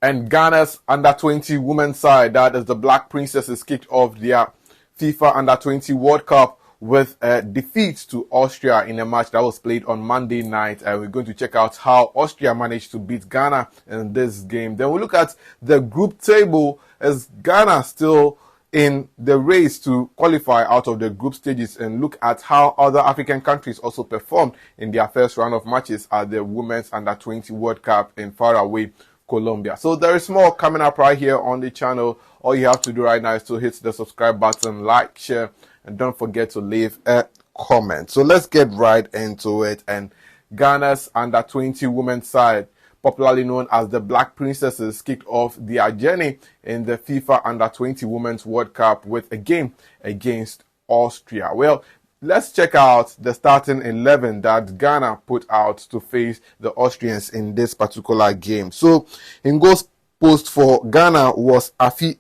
And Ghana's under-20 women's side, that is the Black Princesses, kicked off their FIFA Under-20 World Cup with a defeat to Austria in a match that was played on Monday night. And we're going to check out how Austria managed to beat Ghana in this game. Then we'll look at the group table as Ghana still in the race to qualify out of the group stages, and look at how other African countries also performed in their first round of matches at the Women's Under-20 World Cup in faraway Colombia. So there is more coming up right here on the channel. All you have to do right now is to hit the subscribe button, like, share, and don't forget to leave a comment. So let's get right into it. And Ghana's Under-20 women's side, popularly known as the Black Princesses, kicked off their journey in the FIFA Under-20 Women's World Cup with a game against Austria. Well, let's check out the starting 11 that Ghana put out to face the Austrians in this particular game. So, in goals post for Ghana was Afi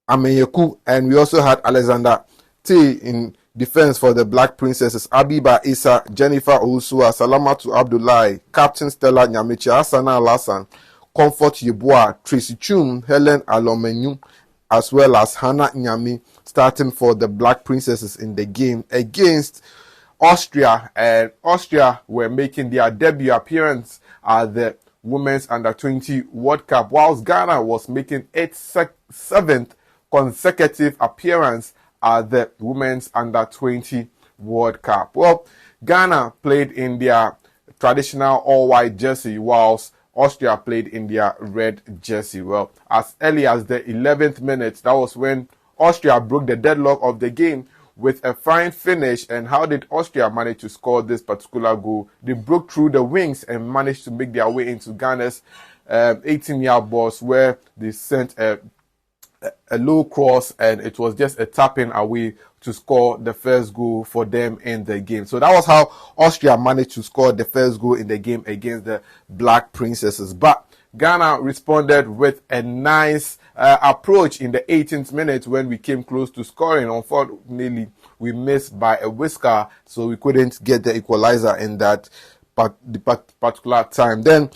Amenyeku, and we also had Alexander T in defense for the Black Princesses, Abiba Issa, Jennifer Ousua, Salamatu Abdullahi, Captain Stella Nyamiche, Asana Alasan, Comfort Yeboah, Tracy Chum, Helen Alomenyu, as well as Hannah Nyami, starting for the Black Princesses in the game against Austria. And Austria were making their debut appearance at the Women's Under-20 World Cup, whilst Ghana was making its seventh consecutive appearance at the Women's Under-20 World Cup. Well, Ghana played in their traditional all-white jersey, whilst Austria played in their red jersey. Well, as early as the 11th minute, that was when Austria broke the deadlock of the game with a fine finish. And how did Austria manage to score this particular goal? They broke through the wings and managed to make their way into Ghana's 18-yard box, where they sent a low cross, and it was just a tapping away to score the first goal for them in the game. So that was how Austria managed to score the first goal in the game against the Black Princesses. But Ghana responded with a nice approach in the 18th minute when we came close to scoring. Unfortunately, we missed by a whisker, so we couldn't get the equalizer in that particular time. Then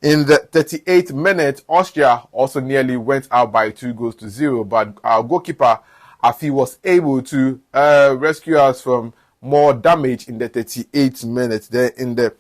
in the 38th minute, Austria also nearly went out by 2-0, but our goalkeeper, Afi, was able to rescue us from more damage in the 38th minute. Then in the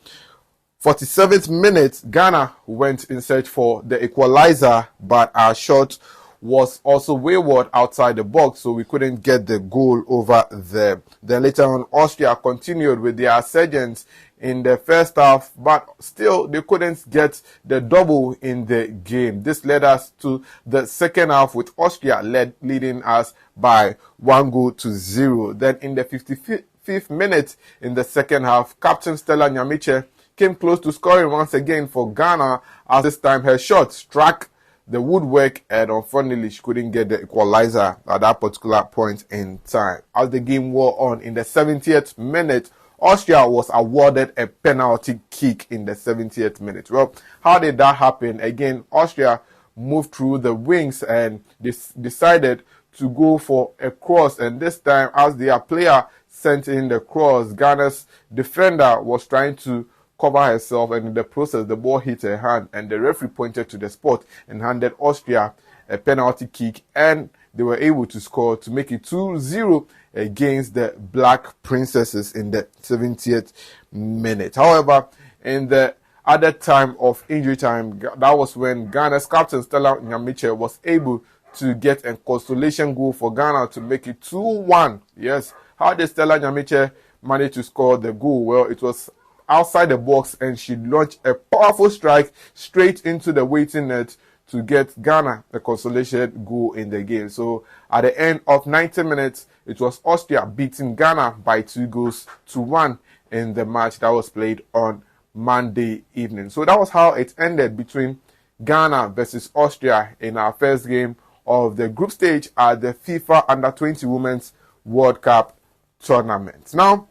47th minute, Ghana went in search for the equalizer, but our shot was also wayward outside the box, so we couldn't get the goal over there. Then later on, Austria continued with their resurgence in the first half, but still they couldn't get the double in the game. This led us to the second half, with Austria leading us by 1-0. Then in the 55th minute in the second half, Captain Stella Nyamiche came close to scoring once again for Ghana, as this time her shot struck the woodwork, and unfortunately she couldn't get the equalizer at that particular point in time. As the game wore on, in the 70th minute, Austria was awarded a penalty kick in the 70th minute. Well, how did that happen? Again, Austria moved through the wings and decided to go for a cross, and this time, as their player sent in the cross, Ghana's defender was trying to cover herself, and in the process the ball hit her hand, and the referee pointed to the spot and handed Austria a penalty kick, and they were able to score to make it 2-0 against the Black Princesses in the 70th minute. However, in the other time of injury time, that was when Ghana's captain Stella Nyamiche was able to get a consolation goal for Ghana to make it 2-1. Yes, how did Stella Nyamiche manage to score the goal? Well, it was outside the box, and she launched a powerful strike straight into the waiting net to get Ghana a consolation goal in the game. So at the end of 90 minutes, it was Austria beating Ghana by 2-1 in the match that was played on Monday evening. So that was how it ended between Ghana versus Austria in our first game of the group stage at the FIFA Under-20 Women's World Cup tournament. Now,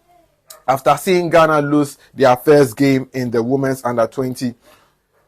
after seeing Ghana lose their first game in the Women's Under-20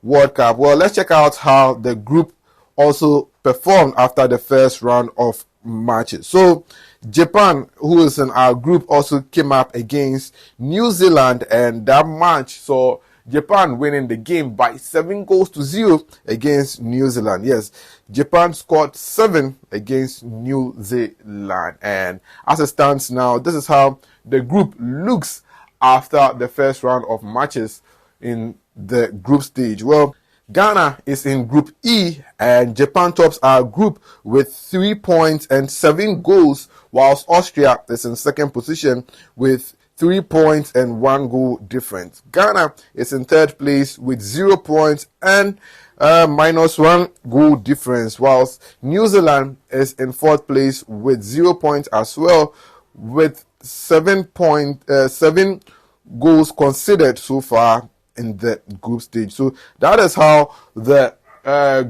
World Cup, well, let's check out how the group also performed after the first round of matches. So, Japan, who is in our group, also came up against New Zealand, and that match saw Japan winning the game by 7 goals to 0 against New Zealand. Yes, Japan scored 7 against New Zealand. And as it stands now, this is how the group looks after the first round of matches in the group stage. Well, Ghana is in Group E, and Japan tops our group with 3 points and 7 goals, whilst Austria is in second position with 3 points and 1 goal difference. Ghana is in third place with 0 points and -1 goal difference, whilst New Zealand is in fourth place with 0 points as well, with 7 goals considered so far in the group stage. So that is how the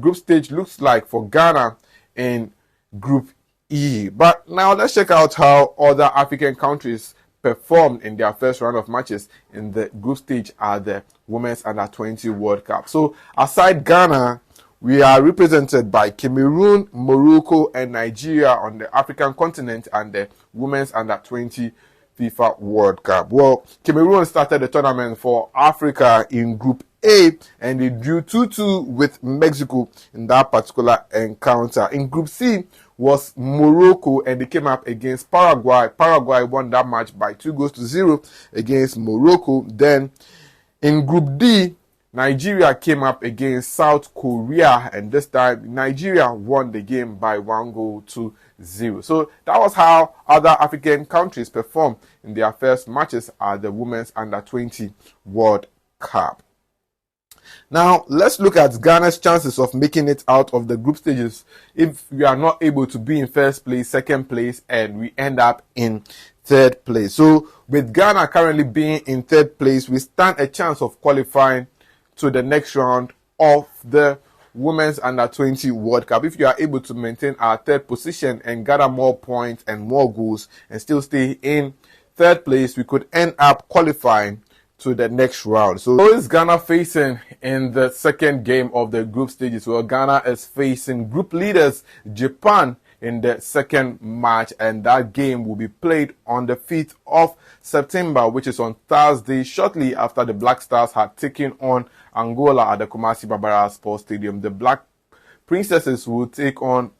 group stage looks like for Ghana in Group E. But now let's check out how other African countries performed in their first round of matches in the group stage at the Women's Under-20 World Cup. So aside Ghana, we are represented by Cameroon, Morocco, and Nigeria on the African continent and the Women's Under-20 FIFA World Cup. Well, Cameroon started the tournament for Africa in Group A, and they drew 2-2 with Mexico in that particular encounter. In Group C was Morocco, and they came up against Paraguay. Paraguay won that match by 2 goals to 0 against Morocco. Then in Group D, Nigeria came up against South Korea, and this time Nigeria won the game by 1 goal to 0. So that was how other African countries performed in their first matches at the Women's Under-20 World Cup. Now, let's look at Ghana's chances of making it out of the group stages if we are not able to be in first place, second place, and we end up in third place. So, with Ghana currently being in third place, we stand a chance of qualifying to the next round of the Women's Under-20 World Cup. If you are able to maintain our third position and gather more points and more goals and still stay in third place, we could end up qualifying to the next round. So who is Ghana facing in the second game of the group stages? Well, Ghana is facing group leaders Japan in the second match, and that game will be played on the 5th of September, which is on Thursday, shortly after the Black Stars had taken on Angola at the Kumasi Barbara Sports Stadium. The Black Princesses will take on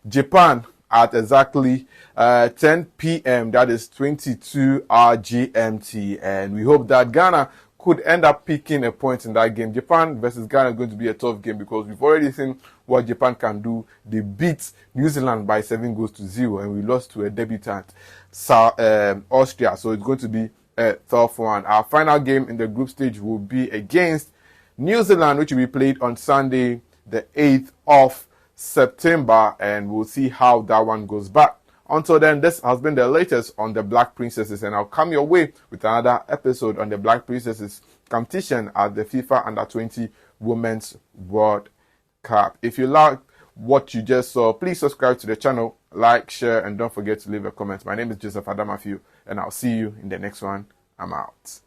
Japan at exactly 10 p.m. That is 22 hour GMT, and we hope that Ghana could end up picking a point in that game. Japan versus Ghana is going to be a tough game because we've already seen what Japan can do. They beat New Zealand by 7 goals to 0, and we lost to a debutant, Austria. So it's going to be a tough one. Our final game in the group stage will be against New Zealand, which will be played on Sunday, the 8th of September, and we'll see how that one goes. But until then, this has been the latest on the Black Princesses, and I'll come your way with another episode on the Black Princesses competition at the FIFA Under-20 Women's World Cup. If you like what you just saw, please subscribe to the channel, like, share, and don't forget to leave a comment. My name is Joseph Adamafiu, and I'll see you in the next one. I'm out.